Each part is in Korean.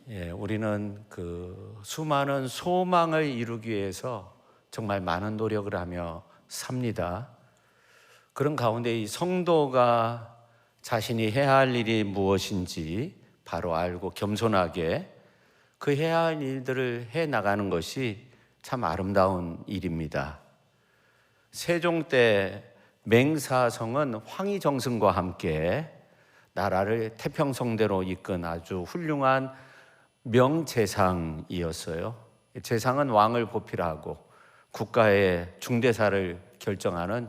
우리는 그 수많은 소망을 이루기 위해서 정말 많은 노력을 하며 삽니다. 그런 가운데 이 성도가 자신이 해야 할 일이 무엇인지 바로 알고 겸손하게 그 해야 할 일들을 해 나가는 것이 참 아름다운 일입니다. 세종 때 맹사성은 황희정승과 함께 나라를 태평성대로 이끈 아주 훌륭한 명재상이었어요. 재상은 왕을 보필하고 국가의 중대사를 결정하는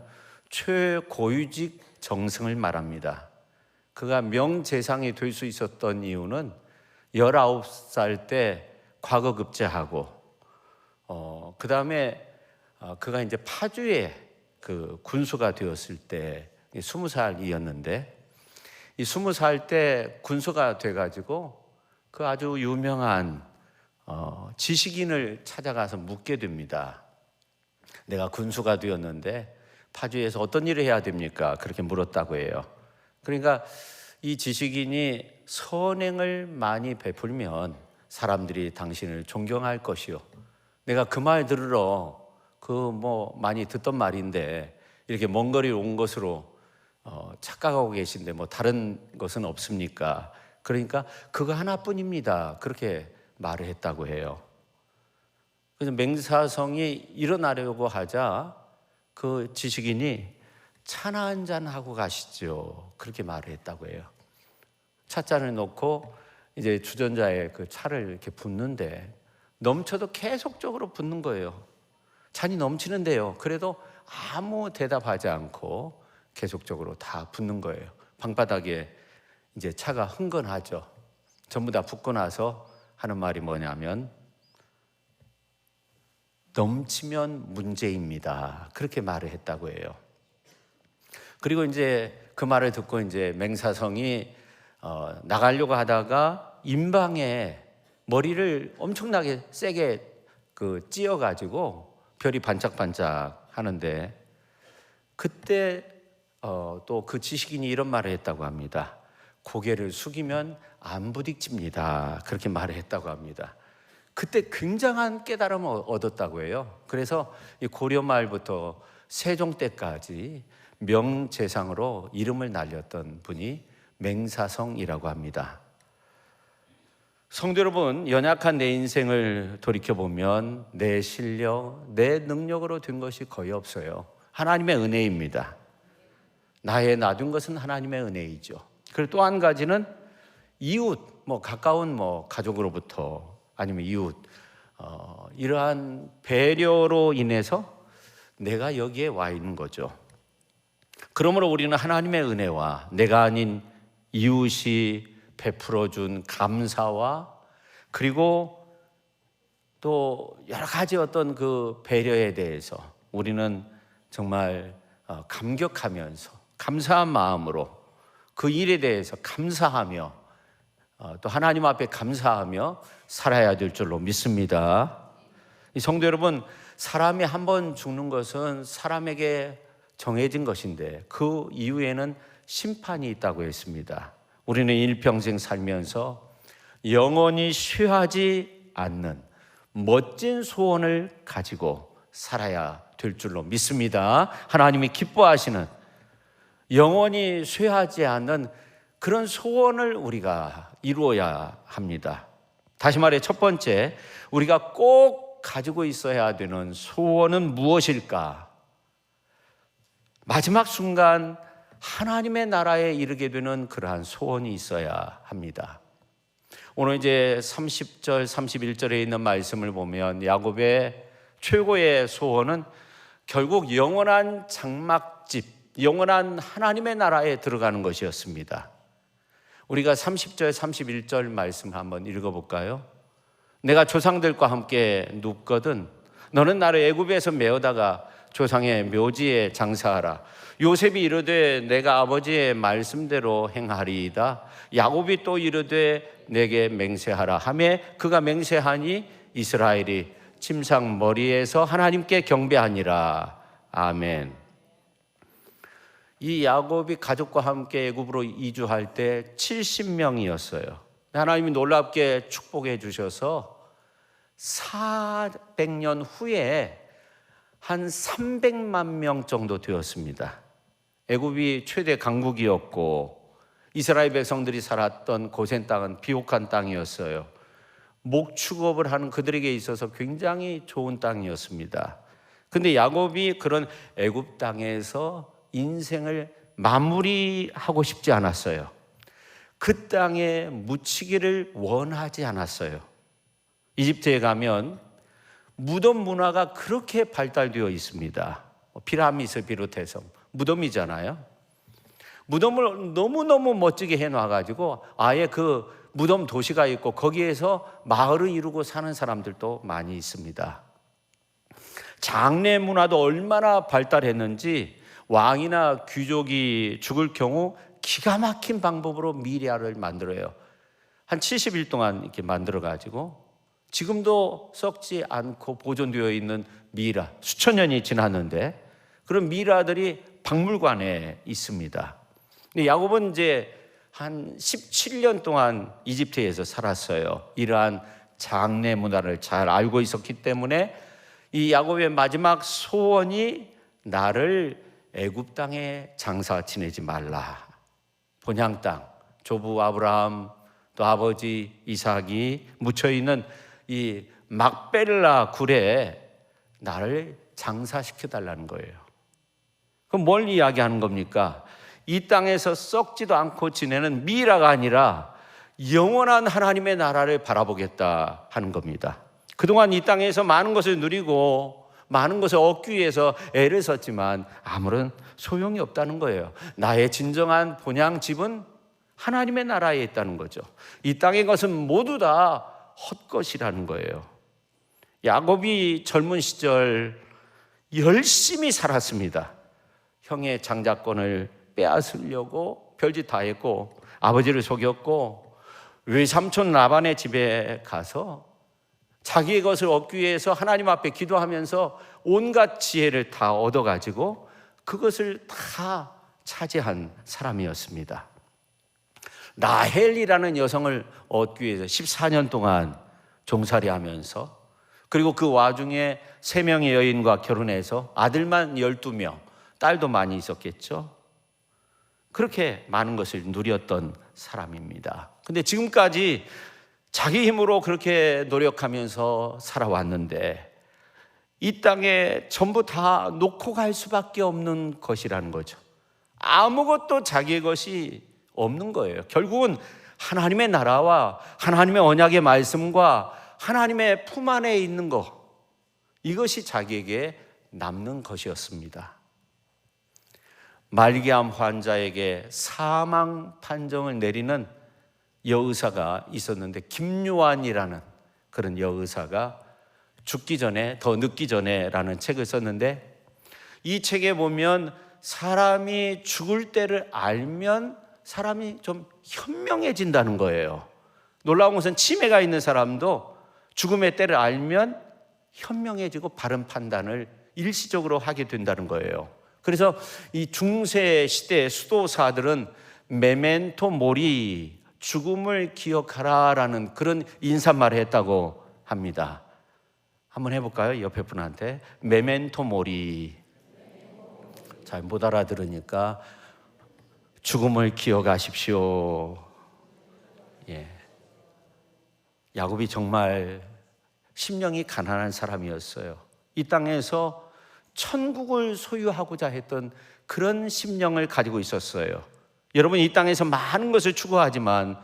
최고위직 정승을 말합니다. 그가 명재상이 될 수 있었던 이유는 19살 때 과거급제하고 그 다음에 그가 이제 파주에 그 군수가 되었을 때 20살이었는데 이 20살 때 군수가 돼가지고 그 아주 유명한 지식인을 찾아가서 묻게 됩니다. 내가 군수가 되었는데 파주에서 어떤 일을 해야 됩니까? 그렇게 물었다고 해요. 그러니까 이 지식인이 선행을 많이 베풀면 사람들이 당신을 존경할 것이요. 내가 그 말 들으러 많이 듣던 말인데 이렇게 먼 거리 온 것으로 착각하고 계신데 다른 것은 없습니까? 그러니까 그거 하나뿐입니다. 그렇게 말을 했다고 해요. 그래서 맹사성이 일어나려고 하자 그 지식인이 차나 한잔 하고 가시죠. 그렇게 말을 했다고 해요. 찻잔을 놓고 이제 주전자에 그 차를 이렇게 붓는데 넘쳐도 계속적으로 붓는 거예요. 잔이 넘치는데요. 그래도 아무 대답하지 않고 계속적으로 다 붓는 거예요. 방바닥에 이제 차가 흥건하죠. 전부 다 붓고 나서 하는 말이 뭐냐면 넘치면 문제입니다. 그렇게 말을 했다고 해요. 그리고 이제 그 말을 듣고 이제 맹사성이 나가려고 하다가 임방에 머리를 엄청나게 세게 찧어가지고 별이 반짝반짝 하는데 그때 또 그 지식인이 이런 말을 했다고 합니다. 고개를 숙이면 안 부딪힙니다. 그렇게 말을 했다고 합니다. 그때 굉장한 깨달음을 얻었다고 해요. 그래서 이 고려 말부터 세종 때까지 명재상으로 이름을 날렸던 분이 맹사성이라고 합니다. 성도 여러분, 연약한 내 인생을 돌이켜보면 내 실력, 내 능력으로 된 것이 거의 없어요. 하나님의 은혜입니다. 나의 놔둔 것은 하나님의 은혜이죠. 그리고 또 한 가지는 이웃, 가까운 가족으로부터 아니면 이웃, 이러한 배려로 인해서 내가 여기에 와 있는 거죠. 그러므로 우리는 하나님의 은혜와 내가 아닌 이웃이 베풀어준 감사와 그리고 또 여러 가지 어떤 그 배려에 대해서 우리는 정말 감격하면서 감사한 마음으로 그 일에 대해서 감사하며 또 하나님 앞에 감사하며 살아야 될 줄로 믿습니다. 이 성도 여러분, 사람이 한 번 죽는 것은 사람에게 정해진 것인데 그 이후에는 심판이 있다고 했습니다. 우리는 일평생 살면서 영원히 쉬하지 않는 멋진 소원을 가지고 살아야 될 줄로 믿습니다. 하나님이 기뻐하시는 영원히 쇠하지 않는 그런 소원을 우리가 이루어야 합니다. 다시 말해 첫 번째, 우리가 꼭 가지고 있어야 되는 소원은 무엇일까? 마지막 순간 하나님의 나라에 이르게 되는 그러한 소원이 있어야 합니다. 오늘 이제 30절, 31절에 있는 말씀을 보면 야곱의 최고의 소원은 결국 영원한 장막집, 영원한 하나님의 나라에 들어가는 것이었습니다. 우리가 30절, 31절 말씀 한번 읽어볼까요? 내가 조상들과 함께 눕거든 너는 나를 애굽에서 메어다가 조상의 묘지에 장사하라. 요셉이 이르되 내가 아버지의 말씀대로 행하리이다. 야곱이 또 이르되 내게 맹세하라 하매 그가 맹세하니 이스라엘이 침상 머리에서 하나님께 경배하니라. 아멘. 이 야곱이 가족과 함께 애굽으로 이주할 때 70명이었어요. 하나님이 놀랍게 축복해 주셔서 400년 후에 한 300만 명 정도 되었습니다. 애굽이 최대 강국이었고 이스라엘 백성들이 살았던 고센 땅은 비옥한 땅이었어요. 목축업을 하는 그들에게 있어서 굉장히 좋은 땅이었습니다. 근데 야곱이 그런 애굽 땅에서 인생을 마무리하고 싶지 않았어요. 그 땅에 묻히기를 원하지 않았어요. 이집트에 가면 무덤 문화가 그렇게 발달되어 있습니다. 피라미드 비롯해서 무덤이잖아요. 무덤을 너무너무 멋지게 해놔가지고 아예 그 무덤 도시가 있고 거기에서 마을을 이루고 사는 사람들도 많이 있습니다. 장례 문화도 얼마나 발달했는지 왕이나 귀족이 죽을 경우 기가 막힌 방법으로 미리아를 만들어요. 한 70일 동안 이렇게 만들어가지고 지금도 썩지 않고 보존되어 있는 미이라, 수천 년이 지났는데 그런 미이라들이 박물관에 있습니다. 근데 야곱은 이제 한 17년 동안 이집트에서 살았어요. 이러한 장례 문화를 잘 알고 있었기 때문에 이 야곱의 마지막 소원이 나를 애굽 땅에 장사 지내지 말라. 본향 땅, 조부 아브라함 또 아버지 이삭이 묻혀 있는 이 막벨라 굴에 나를 장사시켜 달라는 거예요. 그럼 뭘 이야기하는 겁니까? 이 땅에서 썩지도 않고 지내는 미라가 아니라 영원한 하나님의 나라를 바라보겠다 하는 겁니다. 그동안 이 땅에서 많은 것을 누리고 많은 것을 얻기 위해서 애를 썼지만 아무런 소용이 없다는 거예요. 나의 진정한 본향 집은 하나님의 나라에 있다는 거죠. 이 땅의 것은 모두 다 헛것이라는 거예요. 야곱이 젊은 시절 열심히 살았습니다. 형의 장자권을 빼앗으려고 별짓 다 했고 아버지를 속였고 외삼촌 라반의 집에 가서 자기의 것을 얻기 위해서 하나님 앞에 기도하면서 온갖 지혜를 다 얻어가지고 그것을 다 차지한 사람이었습니다. 라헬이라는 여성을 얻기 위해서 14년 동안 종살이하면서 그리고 그 와중에 3명의 여인과 결혼해서 아들만 12명, 딸도 많이 있었겠죠. 그렇게 많은 것을 누렸던 사람입니다. 근데 지금까지 자기 힘으로 그렇게 노력하면서 살아왔는데 이 땅에 전부 다 놓고 갈 수밖에 없는 것이라는 거죠. 아무것도 자기의 것이 없는 거예요. 결국은 하나님의 나라와 하나님의 언약의 말씀과 하나님의 품 안에 있는 것, 이것이 자기에게 남는 것이었습니다. 말기암 환자에게 사망 판정을 내리는 여의사가 있었는데 김요한이라는 그런 여의사가 죽기 전에 더 늦기 전에라는 책을 썼는데 이 책에 보면 사람이 죽을 때를 알면 사람이 좀 현명해진다는 거예요. 놀라운 것은 치매가 있는 사람도 죽음의 때를 알면 현명해지고 바른 판단을 일시적으로 하게 된다는 거예요. 그래서 이 중세 시대 수도사들은 메멘토 모리, 죽음을 기억하라라는 그런 인사말을 했다고 합니다. 한번 해볼까요? 옆에 분한테 메멘토 모리. 잘 못 알아들으니까 죽음을 기억하십시오. 예. 야곱이 정말 심령이 가난한 사람이었어요. 이 땅에서 천국을 소유하고자 했던 그런 심령을 가지고 있었어요. 여러분, 이 땅에서 많은 것을 추구하지만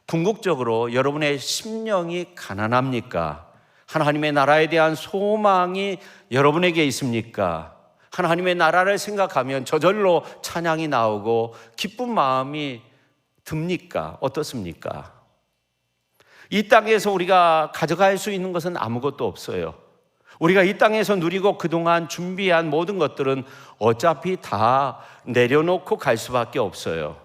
궁극적으로 여러분의 심령이 가난합니까? 하나님의 나라에 대한 소망이 여러분에게 있습니까? 하나님의 나라를 생각하면 저절로 찬양이 나오고 기쁜 마음이 듭니까? 어떻습니까? 이 땅에서 우리가 가져갈 수 있는 것은 아무것도 없어요. 우리가 이 땅에서 누리고 그동안 준비한 모든 것들은 어차피 다 내려놓고 갈 수밖에 없어요.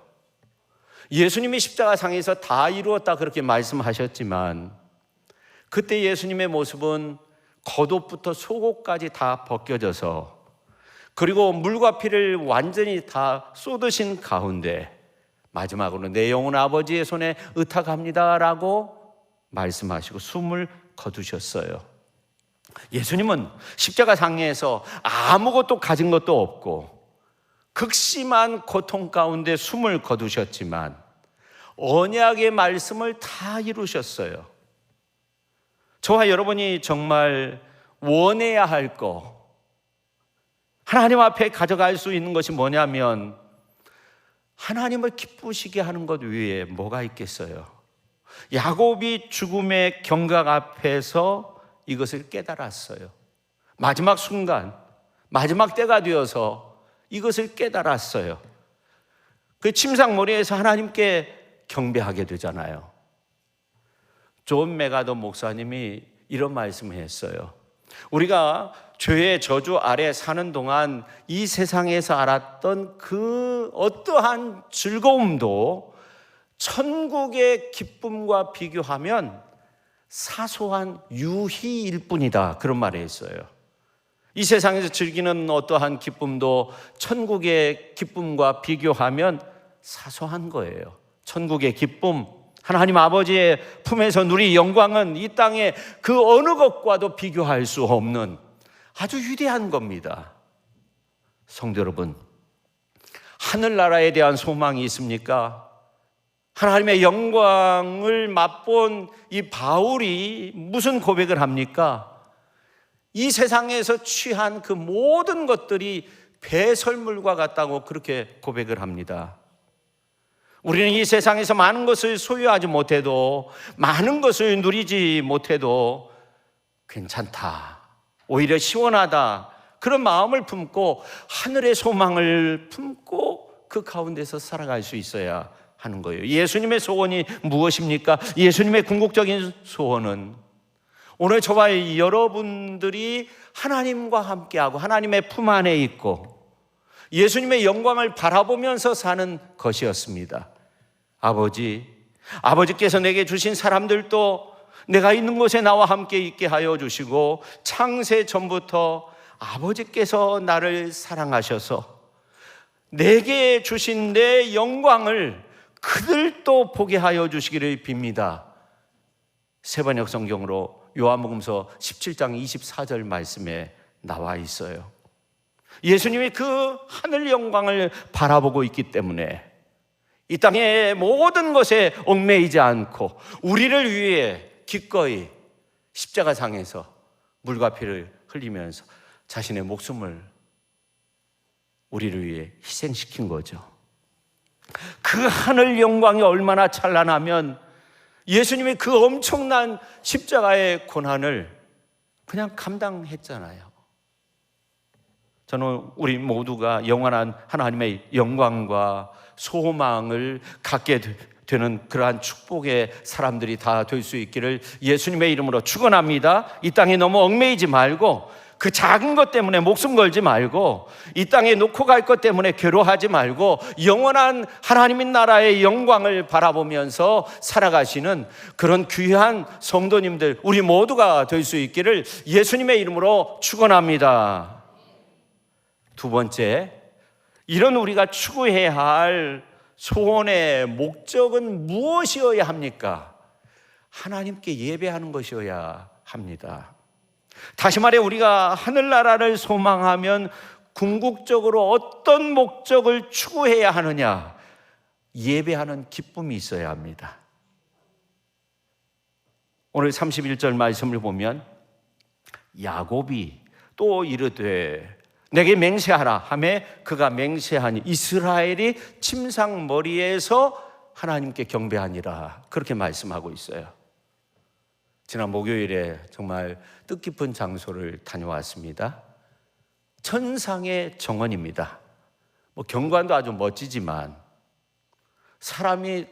예수님이 십자가상에서 다 이루었다 그렇게 말씀하셨지만 그때 예수님의 모습은 겉옷부터 속옷까지 다 벗겨져서 그리고 물과 피를 완전히 다 쏟으신 가운데 마지막으로 내 영혼 아버지의 손에 의탁합니다라고 말씀하시고 숨을 거두셨어요. 예수님은 십자가 상에서 아무것도 가진 것도 없고 극심한 고통 가운데 숨을 거두셨지만 언약의 말씀을 다 이루셨어요. 저와 여러분이 정말 원해야 할 거, 하나님 앞에 가져갈 수 있는 것이 뭐냐면 하나님을 기쁘시게 하는 것 외에 뭐가 있겠어요? 야곱이 죽음의 경각 앞에서 이것을 깨달았어요. 마지막 순간, 마지막 때가 되어서 이것을 깨달았어요. 그 침상머리에서 하나님께 경배하게 되잖아요. 존 메가더 목사님이 이런 말씀을 했어요. 우리가 죄의 저주 아래 사는 동안 이 세상에서 알았던 그 어떠한 즐거움도 천국의 기쁨과 비교하면 사소한 유희일 뿐이다, 그런 말을 했어요. 이 세상에서 즐기는 어떠한 기쁨도 천국의 기쁨과 비교하면 사소한 거예요. 천국의 기쁨, 하나님 아버지의 품에서 누릴 영광은 이 땅의 그 어느 것과도 비교할 수 없는 아주 위대한 겁니다. 성도 여러분, 하늘나라에 대한 소망이 있습니까? 하나님의 영광을 맛본 이 바울이 무슨 고백을 합니까? 이 세상에서 취한 그 모든 것들이 배설물과 같다고 그렇게 고백을 합니다. 우리는 이 세상에서 많은 것을 소유하지 못해도, 많은 것을 누리지 못해도 괜찮다, 오히려 시원하다, 그런 마음을 품고 하늘의 소망을 품고 그 가운데서 살아갈 수 있어야 하는 거예요. 예수님의 소원이 무엇입니까? 예수님의 궁극적인 소원은 오늘 저와 여러분들이 하나님과 함께하고 하나님의 품 안에 있고 예수님의 영광을 바라보면서 사는 것이었습니다. 아버지께서 내게 주신 사람들도 내가 있는 곳에 나와 함께 있게 하여 주시고 창세 전부터 아버지께서 나를 사랑하셔서 내게 주신 내 영광을 그들도 보게 하여 주시기를 빕니다. 세번역 성경으로 요한복음서 17장 24절 말씀에 나와 있어요. 예수님이 그 하늘 영광을 바라보고 있기 때문에 이 땅의 모든 것에 얽매이지 않고 우리를 위해 기꺼이 십자가상에서 물과 피를 흘리면서 자신의 목숨을 우리를 위해 희생시킨 거죠. 그 하늘 영광이 얼마나 찬란하면 예수님이 그 엄청난 십자가의 고난을 그냥 감당했잖아요. 저는 우리 모두가 영원한 하나님의 영광과 소망을 갖게 되는 그러한 축복의 사람들이 다 될 수 있기를 예수님의 이름으로 축원합니다. 이 땅에 너무 얽매이지 말고 그 작은 것 때문에 목숨 걸지 말고 이 땅에 놓고 갈 것 때문에 괴로워하지 말고 영원한 하나님의 나라의 영광을 바라보면서 살아가시는 그런 귀한 성도님들 우리 모두가 될 수 있기를 예수님의 이름으로 축원합니다. 두 번째, 이런 우리가 추구해야 할 소원의 목적은 무엇이어야 합니까? 하나님께 예배하는 것이어야 합니다. 다시 말해 우리가 하늘나라를 소망하면 궁극적으로 어떤 목적을 추구해야 하느냐? 예배하는 기쁨이 있어야 합니다. 오늘 31절 말씀을 보면 야곱이 또 이르되 내게 맹세하라 하매 그가 맹세하니 이스라엘이 침상머리에서 하나님께 경배하니라, 그렇게 말씀하고 있어요. 지난 목요일에 정말 뜻깊은 장소를 다녀왔습니다. 천상의 정원입니다. 경관도 아주 멋지지만 사람이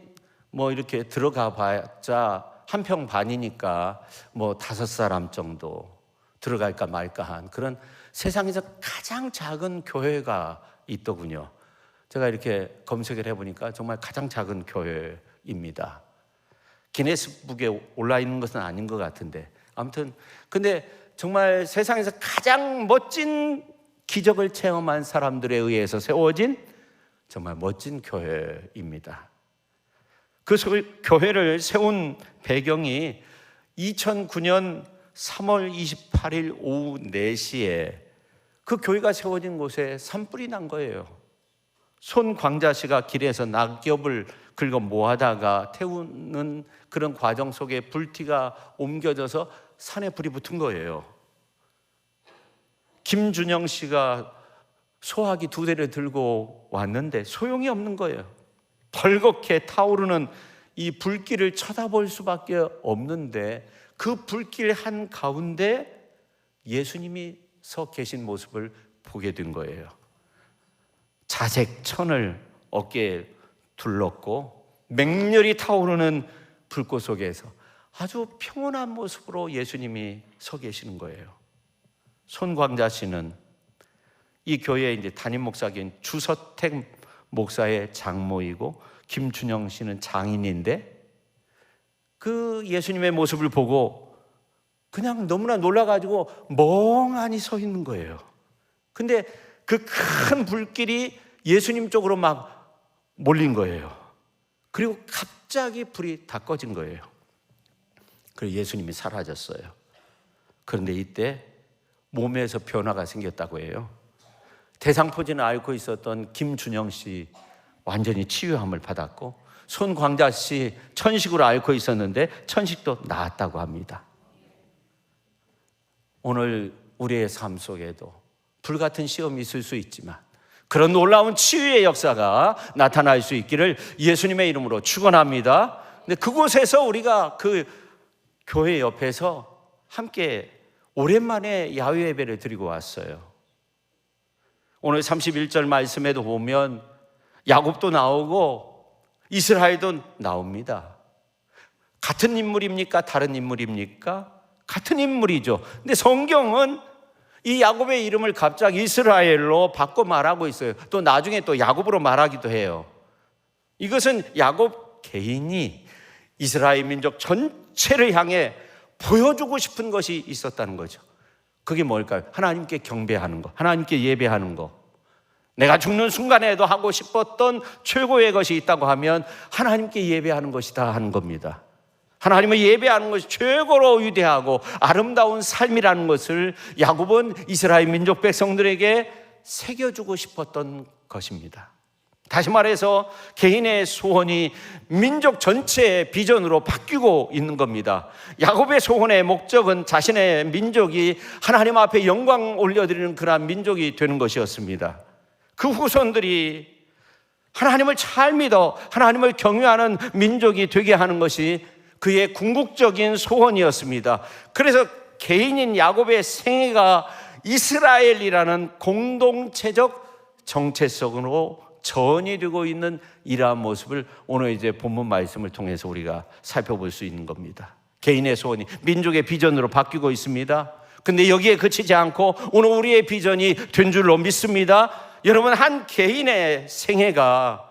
이렇게 들어가 봤자 한 평 반이니까 5사람 정도 들어갈까 말까 한 그런 세상에서 가장 작은 교회가 있더군요. 제가 이렇게 검색을 해보니까 정말 가장 작은 교회입니다. 기네스북에 올라 있는 것은 아닌 것 같은데 아무튼 근데 정말 세상에서 가장 멋진 기적을 체험한 사람들에 의해서 세워진 정말 멋진 교회입니다. 그 교회를 세운 배경이 2009년 3월 28일 오후 4시에 그 교회가 세워진 곳에 산불이 난 거예요. 손광자 씨가 길에서 낙엽을 긁어 모아다가 태우는 그런 과정 속에 불티가 옮겨져서 산에 불이 붙은 거예요. 김준영 씨가 소화기 2대를 들고 왔는데 소용이 없는 거예요. 벌겋게 타오르는 이 불길을 쳐다볼 수밖에 없는데 그 불길 한가운데 예수님이 서 계신 모습을 보게 된 거예요. 자색천을 어깨에 둘렀고 맹렬히 타오르는 불꽃 속에서 아주 평온한 모습으로 예수님이 서 계시는 거예요. 손광자 씨는 이 교회의 이제 담임 목사인 주서택 목사의 장모이고 김준영 씨는 장인인데 그 예수님의 모습을 보고 그냥 너무나 놀라가지고 멍하니 서 있는 거예요. 근데 그 큰 불길이 예수님 쪽으로 막 몰린 거예요. 그리고 갑자기 불이 다 꺼진 거예요. 그리고 예수님이 사라졌어요. 그런데 이때 몸에서 변화가 생겼다고 해요. 대상포진을 앓고 있었던 김준영 씨 완전히 치유함을 받았고, 손광자 씨 천식으로 앓고 있었는데 천식도 나았다고 합니다. 오늘 우리의 삶 속에도 불같은 시험이 있을 수 있지만 그런 놀라운 치유의 역사가 나타날 수 있기를 예수님의 이름으로 축원합니다. 근데 그곳에서 우리가 그 교회 옆에서 함께 오랜만에 야외 예배를 드리고 왔어요. 오늘 31절 말씀에도 보면 야곱도 나오고 이스라엘도 나옵니다. 같은 인물입니까? 다른 인물입니까? 같은 인물이죠. 근데 성경은 이 야곱의 이름을 갑자기 이스라엘로 바꿔 말하고 있어요. 또 나중에 또 야곱으로 말하기도 해요. 이것은 야곱 개인이 이스라엘 민족 전체를 향해 보여주고 싶은 것이 있었다는 거죠. 그게 뭘까요? 하나님께 경배하는 거, 하나님께 예배하는 거. 내가 죽는 순간에도 하고 싶었던 최고의 것이 있다고 하면 하나님께 예배하는 것이다 하는 겁니다. 하나님을 예배하는 것이 최고로 위대하고 아름다운 삶이라는 것을 야곱은 이스라엘 민족 백성들에게 새겨주고 싶었던 것입니다. 다시 말해서 개인의 소원이 민족 전체의 비전으로 바뀌고 있는 겁니다. 야곱의 소원의 목적은 자신의 민족이 하나님 앞에 영광 올려드리는 그러한 민족이 되는 것이었습니다. 그 후손들이 하나님을 잘 믿어 하나님을 경외하는 민족이 되게 하는 것이 그의 궁극적인 소원이었습니다. 그래서 개인인 야곱의 생애가 이스라엘이라는 공동체적 정체성으로 전이되고 있는 이러한 모습을 오늘 이제 본문 말씀을 통해서 우리가 살펴볼 수 있는 겁니다. 개인의 소원이 민족의 비전으로 바뀌고 있습니다. 근데 여기에 그치지 않고 오늘 우리의 비전이 된 줄로 믿습니다. 여러분, 한 개인의 생애가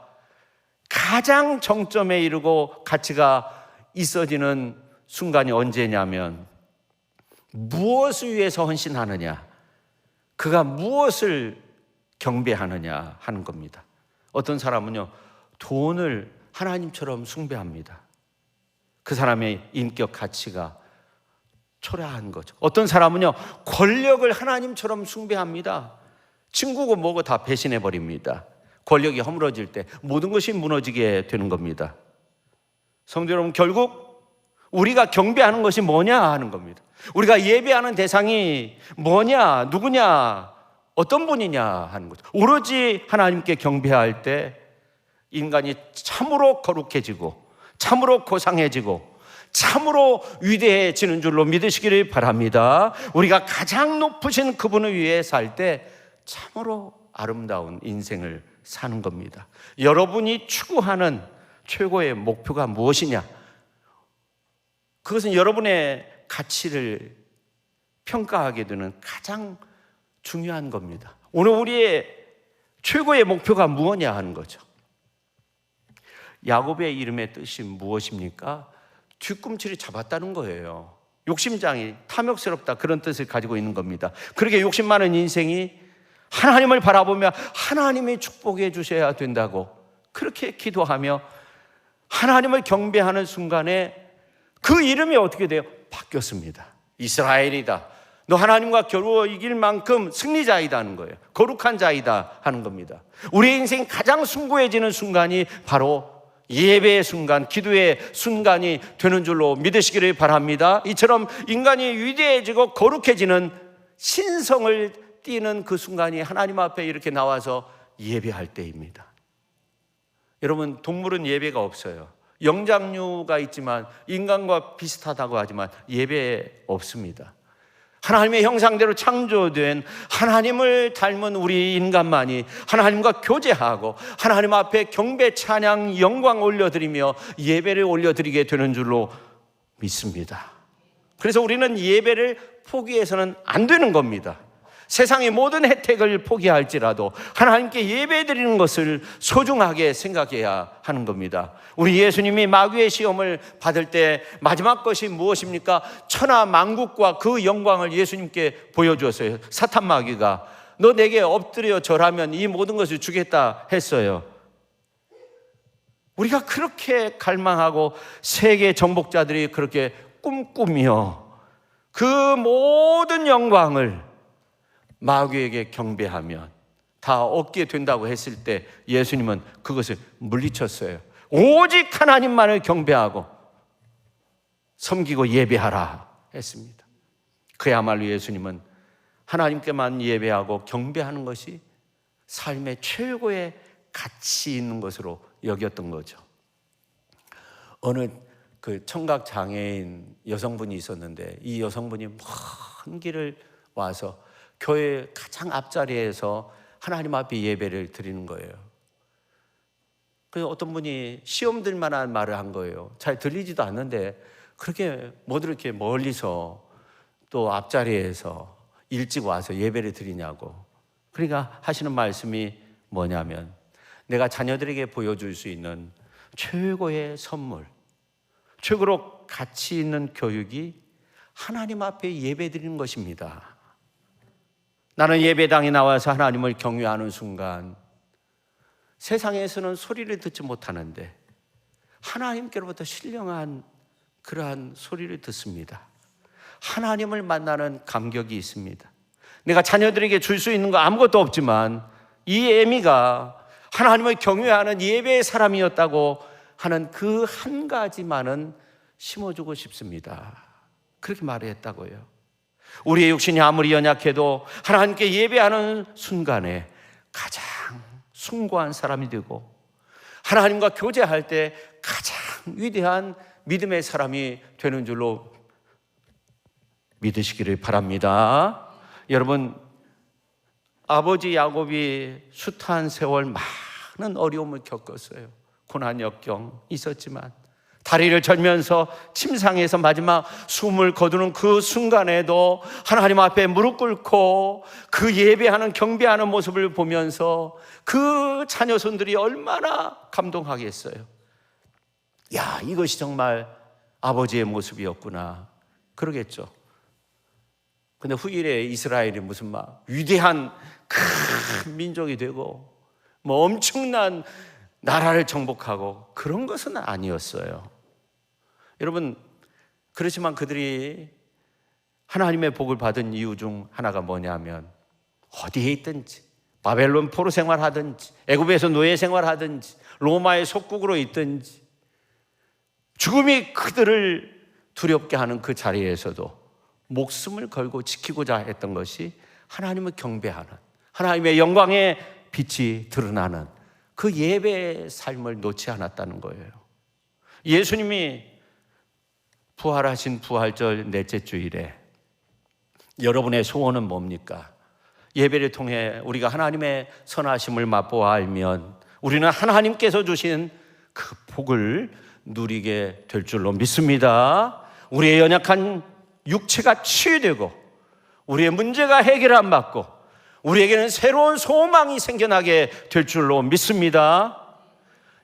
가장 정점에 이르고 가치가 있어지는 순간이 언제냐면 무엇을 위해서 헌신하느냐, 그가 무엇을 경배하느냐 하는 겁니다. 어떤 사람은요, 돈을 하나님처럼 숭배합니다. 그 사람의 인격 가치가 초라한 거죠. 어떤 사람은요, 권력을 하나님처럼 숭배합니다. 친구고 뭐고 다 배신해버립니다. 권력이 허물어질 때 모든 것이 무너지게 되는 겁니다. 성도 여러분, 결국 우리가 경배하는 것이 뭐냐 하는 겁니다. 우리가 예배하는 대상이 뭐냐, 누구냐, 어떤 분이냐 하는 거죠. 오로지 하나님께 경배할 때 인간이 참으로 거룩해지고 참으로 고상해지고 참으로 위대해지는 줄로 믿으시기를 바랍니다. 우리가 가장 높으신 그분을 위해 살 때 참으로 아름다운 인생을 사는 겁니다. 여러분이 추구하는 최고의 목표가 무엇이냐? 그것은 여러분의 가치를 평가하게 되는 가장 중요한 겁니다. 오늘 우리의 최고의 목표가 무엇이냐 하는 거죠. 야곱의 이름의 뜻이 무엇입니까? 뒤꿈치를 잡았다는 거예요. 욕심장이 탐욕스럽다, 그런 뜻을 가지고 있는 겁니다. 그렇게 욕심 많은 인생이 하나님을 바라보며 하나님이 축복해 주셔야 된다고 그렇게 기도하며 하나님을 경배하는 순간에 그 이름이 어떻게 돼요? 바뀌었습니다. 이스라엘이다. 너 하나님과 겨루어 이길 만큼 승리자이다 하는 거예요. 거룩한 자이다 하는 겁니다. 우리의 인생 가장 숭고해지는 순간이 바로 예배의 순간, 기도의 순간이 되는 줄로 믿으시기를 바랍니다. 이처럼 인간이 위대해지고 거룩해지는 신성을 띠는 그 순간이 하나님 앞에 이렇게 나와서 예배할 때입니다. 여러분, 동물은 예배가 없어요. 영장류가 있지만 인간과 비슷하다고 하지만 예배 없습니다. 하나님의 형상대로 창조된 하나님을 닮은 우리 인간만이 하나님과 교제하고 하나님 앞에 경배, 찬양, 영광 올려드리며 예배를 올려드리게 되는 줄로 믿습니다. 그래서 우리는 예배를 포기해서는 안 되는 겁니다. 세상의 모든 혜택을 포기할지라도 하나님께 예배드리는 것을 소중하게 생각해야 하는 겁니다. 우리 예수님이 마귀의 시험을 받을 때 마지막 것이 무엇입니까? 천하 만국과 그 영광을 예수님께 보여주었어요. 사탄 마귀가 너 내게 엎드려 절하면 이 모든 것을 주겠다 했어요. 우리가 그렇게 갈망하고 세계 정복자들이 그렇게 꿈꾸며 그 모든 영광을 마귀에게 경배하면 다 얻게 된다고 했을 때 예수님은 그것을 물리쳤어요. 오직 하나님만을 경배하고 섬기고 예배하라 했습니다. 그야말로 예수님은 하나님께만 예배하고 경배하는 것이 삶의 최고의 가치 있는 것으로 여겼던 거죠. 어느 그 청각 장애인 여성분이 있었는데 이 여성분이 먼 길을 와서 교회 가장 앞자리에서 하나님 앞에 예배를 드리는 거예요. 그래서 어떤 분이 시험 들 만한 말을 한 거예요. 잘 들리지도 않는데 그렇게 뭐들 이렇게 멀리서 또 앞자리에서 일찍 와서 예배를 드리냐고. 그러니까 하시는 말씀이 뭐냐면 내가 자녀들에게 보여줄 수 있는 최고의 선물, 최고로 가치 있는 교육이 하나님 앞에 예배 드리는 것입니다. 나는 예배당에 나와서 하나님을 경외하는 순간 세상에서는 소리를 듣지 못하는데 하나님께로부터 신령한 그러한 소리를 듣습니다. 하나님을 만나는 감격이 있습니다. 내가 자녀들에게 줄 수 있는 거 아무것도 없지만 이 애미가 하나님을 경외하는 예배의 사람이었다고 하는 그 한 가지만은 심어주고 싶습니다. 그렇게 말했다고요. 우리의 육신이 아무리 연약해도 하나님께 예배하는 순간에 가장 숭고한 사람이 되고 하나님과 교제할 때 가장 위대한 믿음의 사람이 되는 줄로 믿으시기를 바랍니다. 여러분, 아버지 야곱이 숱한 세월 많은 어려움을 겪었어요. 고난 역경 있었지만 다리를 절면서 침상에서 마지막 숨을 거두는 그 순간에도 하나님 앞에 무릎 꿇고 그 예배하는 경배하는 모습을 보면서 그 자녀손들이 얼마나 감동하겠어요. 야, 이것이 정말 아버지의 모습이었구나 그러겠죠. 근데 후일에 이스라엘이 무슨 막 위대한 큰 민족이 되고 뭐 엄청난 나라를 정복하고 그런 것은 아니었어요. 여러분, 그렇지만 그들이 하나님의 복을 받은 이유 중 하나가 뭐냐면 어디에 있든지 바벨론 포로 생활하든지 애굽에서 노예 생활하든지 로마의 속국으로 있든지 죽음이 그들을 두렵게 하는 그 자리에서도 목숨을 걸고 지키고자 했던 것이 하나님을 경배하는 하나님의 영광의 빛이 드러나는 그 예배의 삶을 놓지 않았다는 거예요. 예수님이 부활하신 부활절 넷째 주일에 여러분의 소원은 뭡니까? 예배를 통해 우리가 하나님의 선하심을 맛보아 알면 우리는 하나님께서 주신 그 복을 누리게 될 줄로 믿습니다. 우리의 연약한 육체가 치유되고 우리의 문제가 해결 안 받고 우리에게는 새로운 소망이 생겨나게 될 줄로 믿습니다.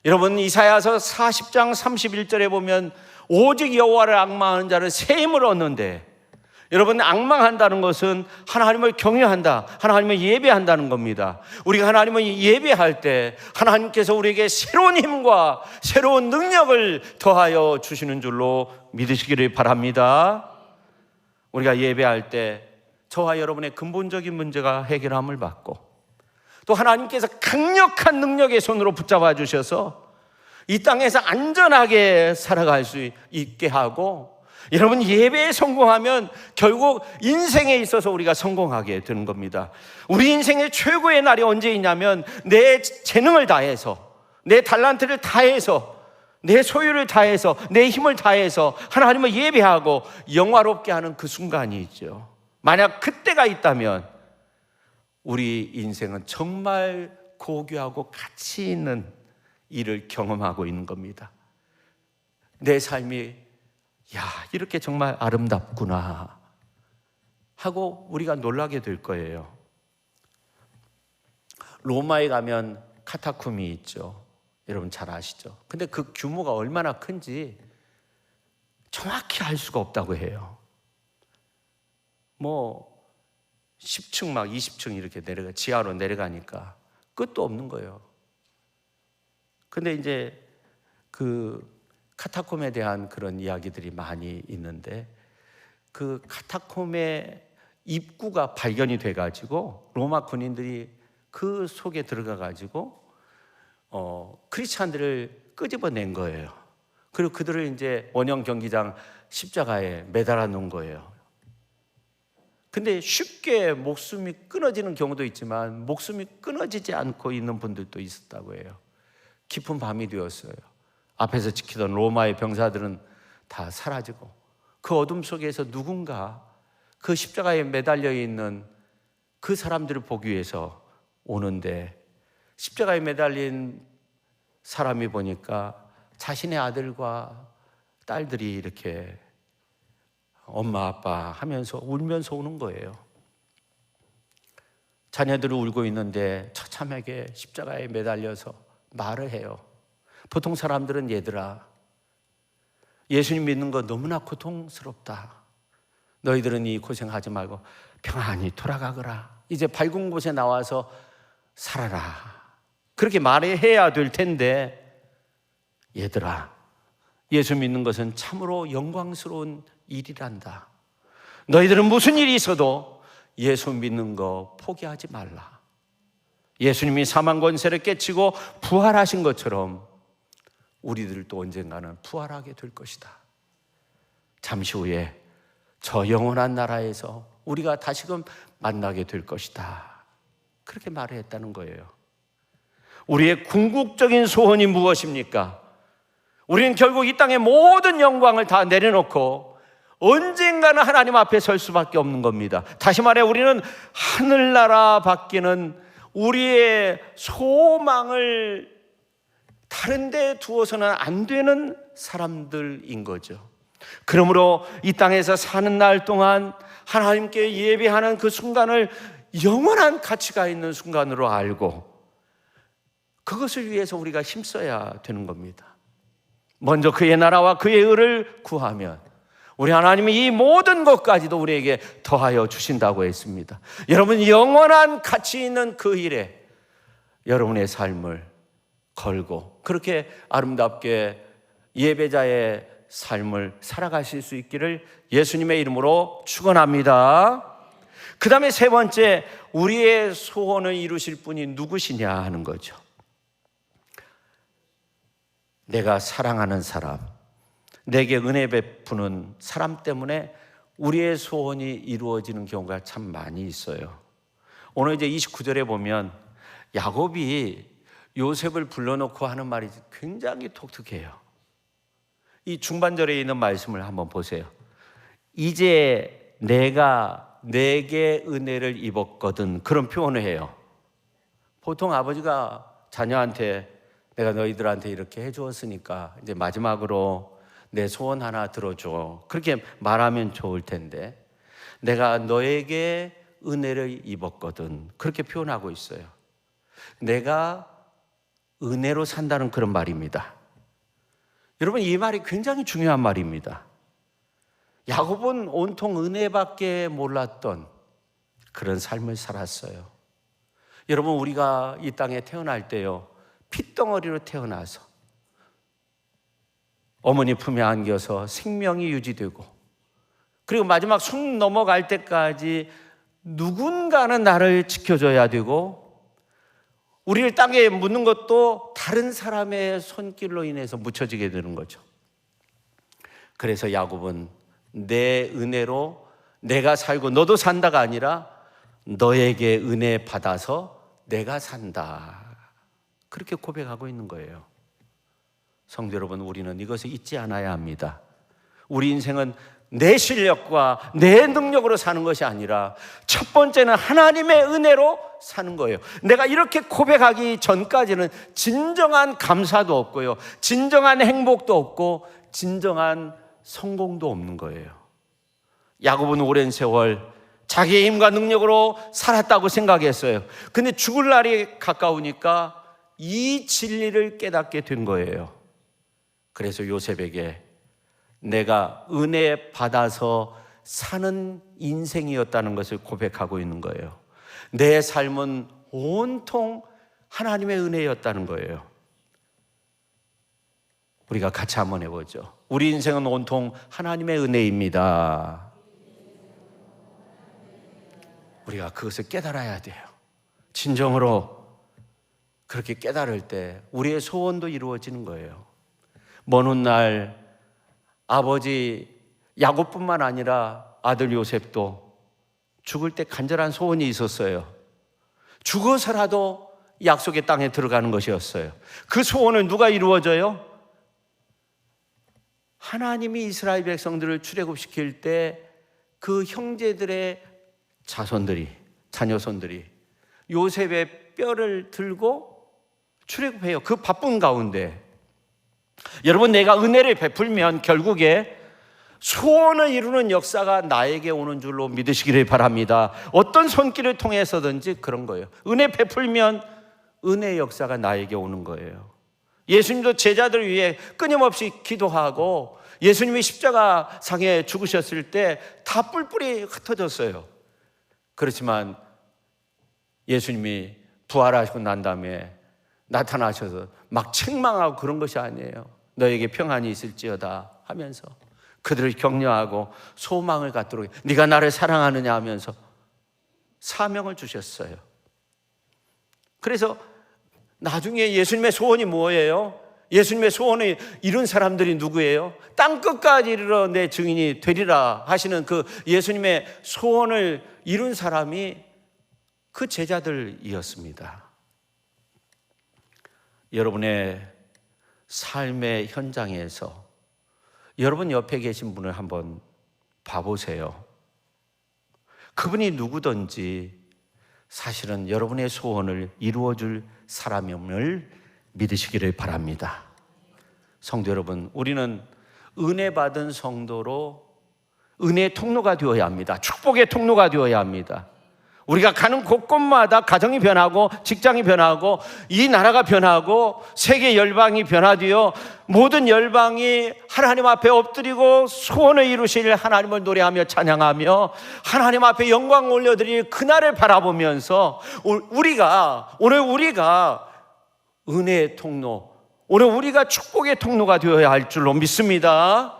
여러분, 이사야서 40장 31절에 보면 오직 여호와를 앙망하는 자는 새 힘을 얻는데 여러분, 앙망한다는 것은 하나님을 경외한다, 하나님을 예배한다는 겁니다. 우리가 하나님을 예배할 때 하나님께서 우리에게 새로운 힘과 새로운 능력을 더하여 주시는 줄로 믿으시기를 바랍니다. 우리가 예배할 때 저와 여러분의 근본적인 문제가 해결함을 받고, 또 하나님께서 강력한 능력의 손으로 붙잡아 주셔서 이 땅에서 안전하게 살아갈 수 있게 하고, 여러분, 예배에 성공하면 결국 인생에 있어서 우리가 성공하게 되는 겁니다. 우리 인생의 최고의 날이 언제 있냐면, 내 재능을 다해서, 내 달란트를 다해서, 내 소유를 다해서, 내 힘을 다해서 하나님을 예배하고 영화롭게 하는 그 순간이 있죠. 만약 그때가 있다면 우리 인생은 정말 고귀하고 가치 있는 일을 경험하고 있는 겁니다. 내 삶이 이렇게 정말 아름답구나 하고 우리가 놀라게 될 거예요. 로마에 가면 카타콤이 있죠. 여러분 잘 아시죠? 근데 그 규모가 얼마나 큰지 정확히 알 수가 없다고 해요. 10층 막 20층 이렇게 지하로 내려가니까 끝도 없는 거예요. 근데 이제 그 카타콤에 대한 그런 이야기들이 많이 있는데, 그 카타콤의 입구가 발견이 돼가지고 로마 군인들이 그 속에 들어가가지고 크리스찬들을 끄집어낸 거예요. 그리고 그들을 이제 원형 경기장 십자가에 매달아 놓은 거예요. 근데 쉽게 목숨이 끊어지는 경우도 있지만 목숨이 끊어지지 않고 있는 분들도 있었다고 해요. 깊은 밤이 되었어요. 앞에서 지키던 로마의 병사들은 다 사라지고 그 어둠 속에서 누군가 그 십자가에 매달려 있는 그 사람들을 보기 위해서 오는데, 십자가에 매달린 사람이 보니까 자신의 아들과 딸들이 이렇게 엄마 아빠 하면서 울면서 오는 거예요. 자녀들이 울고 있는데 처참하게 십자가에 매달려서 말을 해요. 보통 사람들은 얘들아, 예수님 믿는 거 너무나 고통스럽다. 너희들은 이 고생하지 말고 평안히 돌아가거라. 이제 밝은 곳에 나와서 살아라. 그렇게 말해야 될 텐데, 얘들아, 예수 믿는 것은 참으로 영광스러운 일이란다. 너희들은 무슨 일이 있어도 예수 믿는 거 포기하지 말라. 예수님이 사망 권세를 깨치고 부활하신 것처럼 우리들도 언젠가는 부활하게 될 것이다. 잠시 후에 저 영원한 나라에서 우리가 다시금 만나게 될 것이다. 그렇게 말을 했다는 거예요. 우리의 궁극적인 소원이 무엇입니까? 우리는 결국 이 땅의 모든 영광을 다 내려놓고 언젠가는 하나님 앞에 설 수밖에 없는 겁니다. 다시 말해, 우리는 하늘나라 밖에는 우리의 소망을 다른 데 두어서는 안 되는 사람들인 거죠. 그러므로 이 땅에서 사는 날 동안 하나님께 예배하는 그 순간을 영원한 가치가 있는 순간으로 알고 그것을 위해서 우리가 힘써야 되는 겁니다. 먼저 그의 나라와 그의 의를 구하면 우리 하나님이 이 모든 것까지도 우리에게 더하여 주신다고 했습니다. 여러분, 영원한 가치 있는 그 일에 여러분의 삶을 걸고 그렇게 아름답게 예배자의 삶을 살아가실 수 있기를 예수님의 이름으로 축원합니다. 그 다음에 세 번째, 우리의 소원을 이루실 분이 누구시냐 하는 거죠. 내가 사랑하는 사람, 내게 은혜 베푸는 사람 때문에 우리의 소원이 이루어지는 경우가 참 많이 있어요. 오늘 이제 29절에 보면 야곱이 요셉을 불러놓고 하는 말이 굉장히 독특해요. 이 중반절에 있는 말씀을 한번 보세요. 이제 내가 내게 은혜를 입었거든, 그런 표현을 해요. 보통 아버지가 자녀한테 내가 너희들한테 이렇게 해주었으니까 이제 마지막으로 내 소원 하나 들어줘, 그렇게 말하면 좋을 텐데 내가 너에게 은혜를 입었거든, 그렇게 표현하고 있어요. 내가 은혜로 산다는 그런 말입니다. 여러분, 이 말이 굉장히 중요한 말입니다. 야곱은 온통 은혜밖에 몰랐던 그런 삶을 살았어요. 여러분, 우리가 이 땅에 태어날 때요, 핏덩어리로 태어나서 어머니 품에 안겨서 생명이 유지되고, 그리고 마지막 숨 넘어갈 때까지 누군가는 나를 지켜줘야 되고, 우리를 땅에 묻는 것도 다른 사람의 손길로 인해서 묻혀지게 되는 거죠. 그래서 야곱은 내 은혜로 내가 살고 너도 산다가 아니라 너에게 은혜 받아서 내가 산다, 그렇게 고백하고 있는 거예요. 성도 여러분, 우리는 이것을 잊지 않아야 합니다. 우리 인생은 내 실력과 내 능력으로 사는 것이 아니라 첫 번째는 하나님의 은혜로 사는 거예요. 내가 이렇게 고백하기 전까지는 진정한 감사도 없고요, 진정한 행복도 없고 진정한 성공도 없는 거예요. 야곱은 오랜 세월 자기의 힘과 능력으로 살았다고 생각했어요. 근데 죽을 날이 가까우니까 이 진리를 깨닫게 된 거예요. 그래서 요셉에게 내가 은혜 받아서 사는 인생이었다는 것을 고백하고 있는 거예요. 내 삶은 온통 하나님의 은혜였다는 거예요. 우리가 같이 한번 해보죠. 우리 인생은 온통 하나님의 은혜입니다. 우리가 그것을 깨달아야 돼요. 진정으로 그렇게 깨달을 때 우리의 소원도 이루어지는 거예요. 먼 훗날 아버지 야곱뿐만 아니라 아들 요셉도 죽을 때 간절한 소원이 있었어요. 죽어서라도 약속의 땅에 들어가는 것이었어요. 그 소원을 누가 이루어져요? 하나님이 이스라엘 백성들을 출애굽시킬 때 그 형제들의 자녀손들이 요셉의 뼈를 들고 출애굽해요. 그 바쁜 가운데. 여러분, 내가 은혜를 베풀면 결국에 소원을 이루는 역사가 나에게 오는 줄로 믿으시기를 바랍니다. 어떤 손길을 통해서든지 그런 거예요. 은혜 베풀면 은혜의 역사가 나에게 오는 거예요. 예수님도 제자들 위해 끊임없이 기도하고, 예수님이 십자가 상에 죽으셨을 때 다 뿔뿔이 흩어졌어요. 그렇지만 예수님이 부활하시고 난 다음에 나타나셔서 막 책망하고 그런 것이 아니에요. 너에게 평안이 있을지어다 하면서 그들을 격려하고 소망을 갖도록, 네가 나를 사랑하느냐 하면서 사명을 주셨어요. 그래서 나중에 예수님의 소원이 뭐예요? 예수님의 소원을 이룬 사람들이 누구예요? 땅끝까지 이르러 내 증인이 되리라 하시는 그 예수님의 소원을 이룬 사람이 그 제자들이었습니다. 여러분의 삶의 현장에서 여러분 옆에 계신 분을 한번 봐보세요. 그분이 누구든지 사실은 여러분의 소원을 이루어줄 사람임을 믿으시기를 바랍니다. 성도 여러분, 우리는 은혜 받은 성도로 은혜의 통로가 되어야 합니다. 축복의 통로가 되어야 합니다. 우리가 가는 곳곳마다 가정이 변하고 직장이 변하고 이 나라가 변하고 세계 열방이 변화되어 모든 열방이 하나님 앞에 엎드리고 소원을 이루실 하나님을 노래하며 찬양하며 하나님 앞에 영광 올려드릴 그날을 바라보면서 오늘 우리가 은혜의 통로, 오늘 우리가 축복의 통로가 되어야 할 줄로 믿습니다.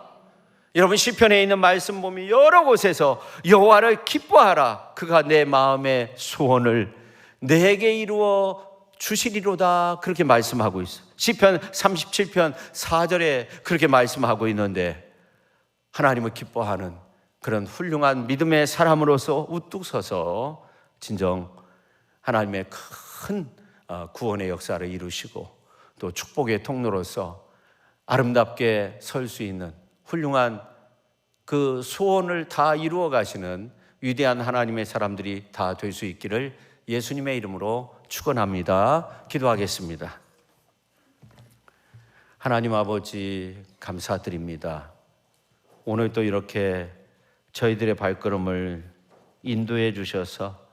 여러분, 시편에 있는 말씀 보면 여러 곳에서 여호와를 기뻐하라, 그가 내 마음의 소원을 내게 이루어 주시리로다, 그렇게 말씀하고 있어요. 시편 37편 4절에 그렇게 말씀하고 있는데, 하나님을 기뻐하는 그런 훌륭한 믿음의 사람으로서 우뚝 서서 진정 하나님의 큰 구원의 역사를 이루시고 또 축복의 통로로서 아름답게 설 수 있는 훌륭한 그 소원을 다 이루어 가시는 위대한 하나님의 사람들이 다 될 수 있기를 예수님의 이름으로 축원합니다. 기도하겠습니다. 하나님 아버지, 감사드립니다. 오늘 또 이렇게 저희들의 발걸음을 인도해 주셔서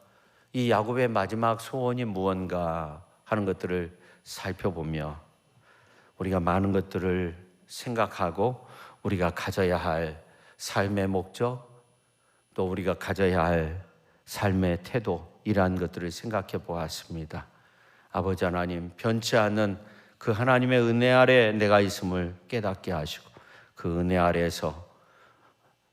이 야곱의 마지막 소원이 무언가 하는 것들을 살펴보며 우리가 많은 것들을 생각하고 우리가 가져야 할 삶의 목적, 또 우리가 가져야 할 삶의 태도, 이러한 것들을 생각해 보았습니다. 아버지 하나님, 변치 않는 그 하나님의 은혜 아래 내가 있음을 깨닫게 하시고, 그 은혜 아래에서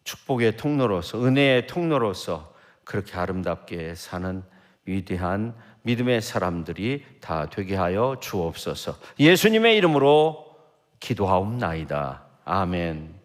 축복의 통로로서, 은혜의 통로로서 그렇게 아름답게 사는 위대한 믿음의 사람들이 다 되게 하여 주옵소서. 예수님의 이름으로 기도하옵나이다. 아멘.